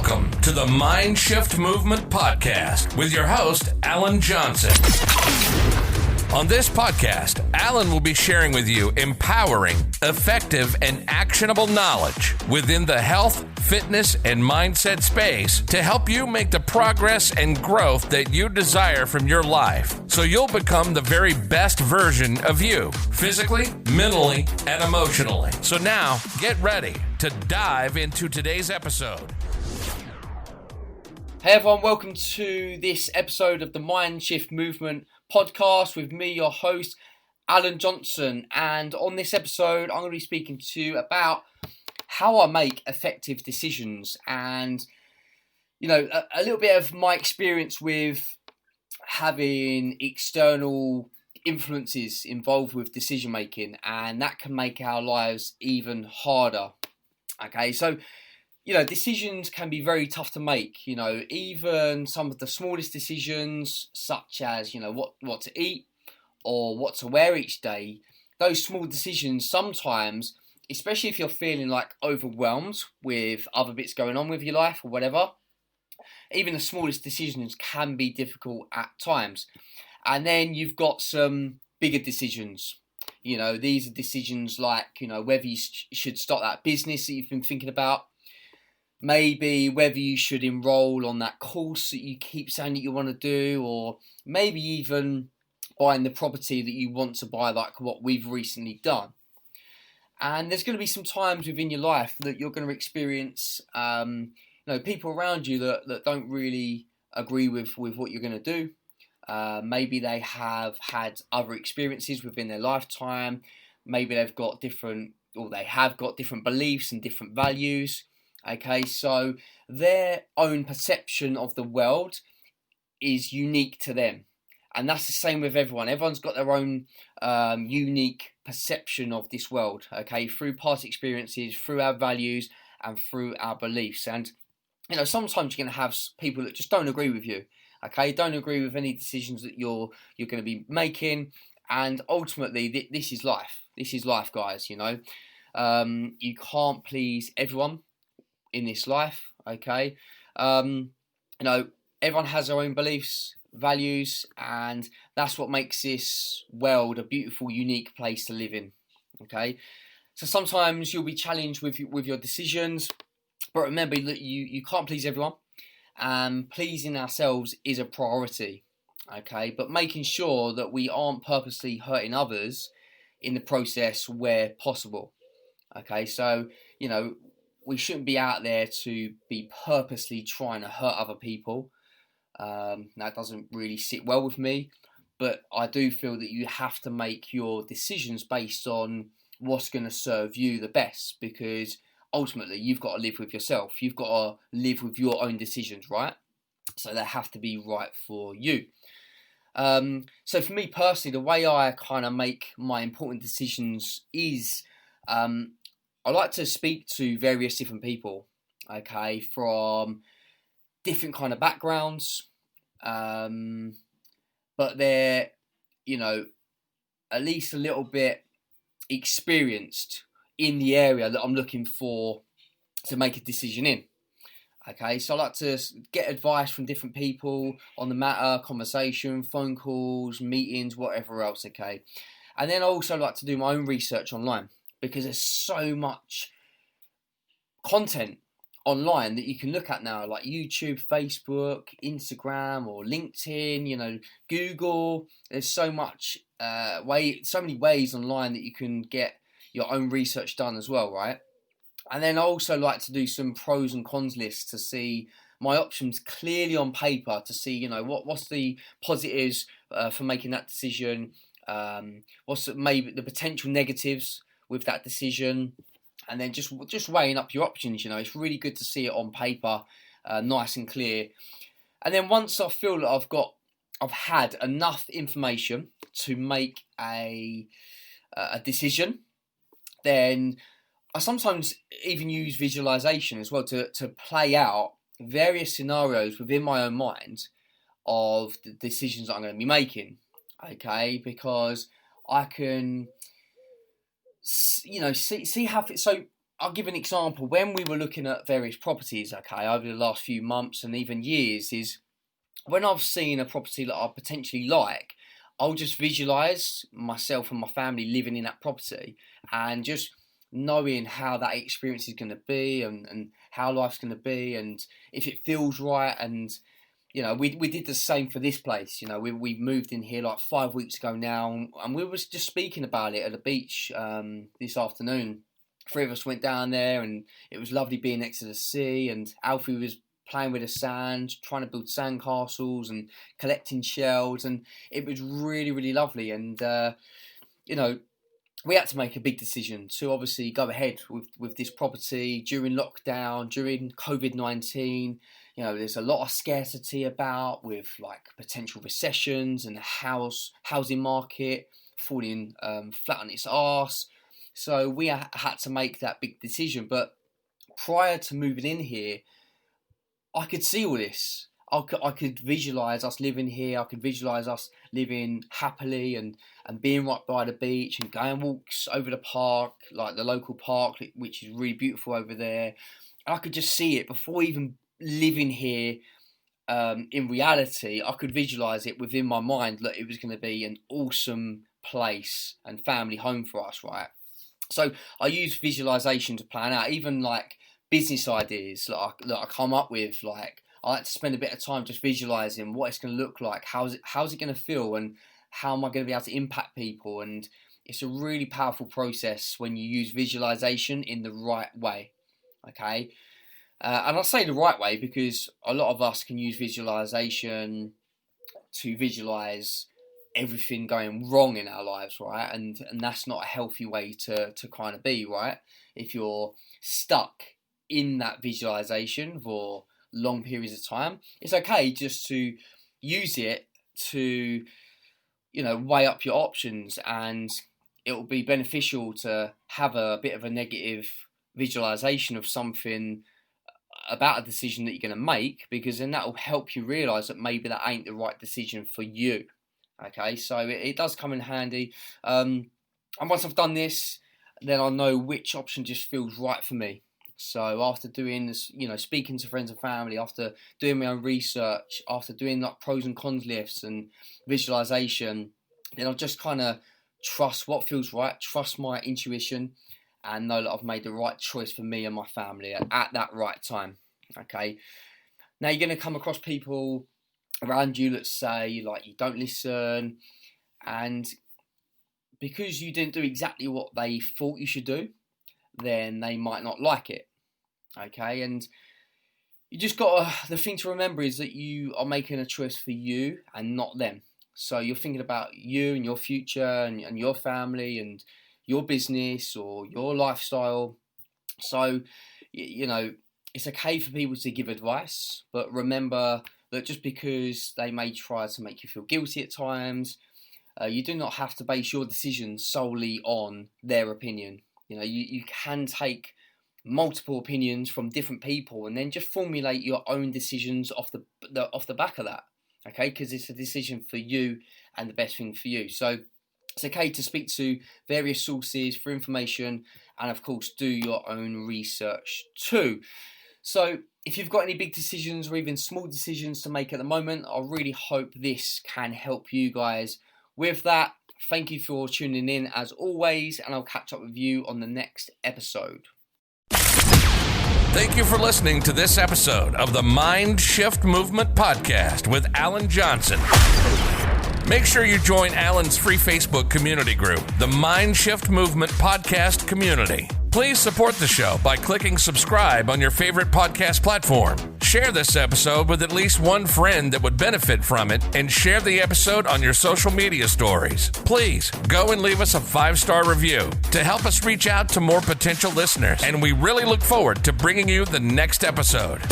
Welcome to the Mind Shift Movement Podcast with your host, Alan Johnson. On this podcast, Alan will be sharing with you empowering, effective, and actionable knowledge within the health, fitness, and mindset space to help you make the progress and growth that you desire from your life so you'll become the very best version of you, physically, mentally, and emotionally. So now, get ready to dive into today's episode. Hey everyone, welcome to this episode of the Mind Shift Movement Podcast with me, your host, Alan Johnson. And on this episode, I'm going to be speaking to you about how I make effective decisions and, a little bit of my experience with having external influences involved with decision making, and that can make our lives even harder. Okay, so decisions can be very tough to make, even some of the smallest decisions, such as, what to eat or what to wear each day. Those small decisions sometimes, especially if you're feeling like overwhelmed with other bits going on with your life or whatever, even the smallest decisions can be difficult at times. And then you've got some bigger decisions. These are decisions like, whether you should start that business that you've been thinking about. Maybe whether you should enroll on that course that you keep saying that you want to do, or maybe even buying the property that you want to buy, like what we've recently done. And there's going to be some times within your life that you're going to experience, people around you that don't really agree with what you're going to do. Maybe they have had other experiences within their lifetime. Maybe they have got different beliefs and different values. Okay, so their own perception of the world is unique to them. And that's the same with everyone. Everyone's got their own unique perception of this world, okay, through past experiences, through our values, and through our beliefs. And, sometimes you're going to have people that just don't agree with you, okay, don't agree with any decisions that you're going to be making. And ultimately, this is life. This is life, guys, you can't please everyone in this life, okay? Everyone has their own beliefs, values, and that's what makes this world a beautiful, unique place to live in, okay? So sometimes you'll be challenged with your decisions, but remember that you can't please everyone, and pleasing ourselves is a priority, okay? But making sure that we aren't purposely hurting others in the process where possible, okay? So, we shouldn't be out there to be purposely trying to hurt other people. That doesn't really sit well with me, but I do feel that you have to make your decisions based on what's going to serve you the best, because ultimately you've got to live with yourself. You've got to live with your own decisions, right? So they have to be right for you. So for me personally, the way I kind of make my important decisions is I like to speak to various different people, okay, from different kind of backgrounds, but they're, at least a little bit experienced in the area that I'm looking for to make a decision in, okay. So I like to get advice from different people on the matter, conversation, phone calls, meetings, whatever else, okay. And then I also like to do my own research online, because there's so much content online that you can look at now, like YouTube, Facebook, Instagram, or LinkedIn, Google. There's so many ways online that you can get your own research done as well, right? And then I also like to do some pros and cons lists to see my options clearly on paper, to see, what's the positives for making that decision, what's maybe the potential negatives with that decision, and then just weighing up your options. It's really good to see it on paper, nice and clear. And then once I feel that I've had enough information to make a decision, then I sometimes even use visualization as well to play out various scenarios within my own mind of the decisions that I'm going to be making, okay, because I can see how. So I'll give an example. When we were looking at various properties, okay, over the last few months and even years, is when I've seen a property that I potentially like, I'll just visualize myself and my family living in that property and just knowing how that experience is going to be and how life's going to be and if it feels right. And we did the same for this place. We moved in here like 5 weeks ago now, and we was just speaking about it at the beach this afternoon. 3 of us went down there, and it was lovely being next to the sea. And Alfie was playing with the sand, trying to build sand castles and collecting shells, and it was really, really lovely. And we had to make a big decision to obviously go ahead with this property during lockdown, during COVID-19. There's a lot of scarcity about with like potential recessions and the housing market falling flat on its arse. So we had to make that big decision. But prior to moving in here, I could see all this. I could visualise us living here. I could visualise us living happily and being right by the beach and going walks over the park, like the local park, which is really beautiful over there. And I could just see it before even living here. In reality, I could visualise it within my mind that it was going to be an awesome place and family home for us, right? So I use visualisation to plan out even like business ideas that I come up with. Like I like to spend a bit of time just visualising what it's going to look like, how's it going to feel, and how am I going to be able to impact people. And it's a really powerful process when you use visualisation in the right way. Okay. And I say the right way because a lot of us can use visualization to visualize everything going wrong in our lives, right? And that's not a healthy way to kind of be, right? If you're stuck in that visualization for long periods of time, it's okay just to use it to, weigh up your options, and it will be beneficial to have a bit of a negative visualization of something about a decision that you're going to make, because then that will help you realize that maybe that ain't the right decision for you. Okay, so it does come in handy. And once I've done this, then I know which option just feels right for me. So after doing this, speaking to friends and family, after doing my own research, after doing like pros and cons lists and visualization, then I'll just kind of trust what feels right, trust my intuition, and know that I've made the right choice for me and my family at that right time. Okay. Now you're going to come across people around you that say like you don't listen, and because you didn't do exactly what they thought you should do, then they might not like it. Okay. And you just the thing to remember is that you are making a choice for you and not them. So you're thinking about you and your future and your family and your business or your lifestyle. So, it's okay for people to give advice, but remember that just because they may try to make you feel guilty at times, you do not have to base your decisions solely on their opinion. You can take multiple opinions from different people and then just formulate your own decisions off the back of that. Okay, because it's a decision for you and the best thing for you. So it's okay to speak to various sources for information, and of course do your own research too. So if you've got any big decisions or even small decisions to make at the moment, I really hope this can help you guys with that. Thank you for tuning in as always, and I'll catch up with you on the next episode. Thank you for listening to this episode of the Mind Shift Movement Podcast with Alan Johnson. Make sure you join Alan's free Facebook community group, the Mind Shift Movement Podcast Community. Please support the show by clicking subscribe on your favorite podcast platform. Share this episode with at least one friend that would benefit from it, and share the episode on your social media stories. Please go and leave us a 5-star review to help us reach out to more potential listeners, and we really look forward to bringing you the next episode.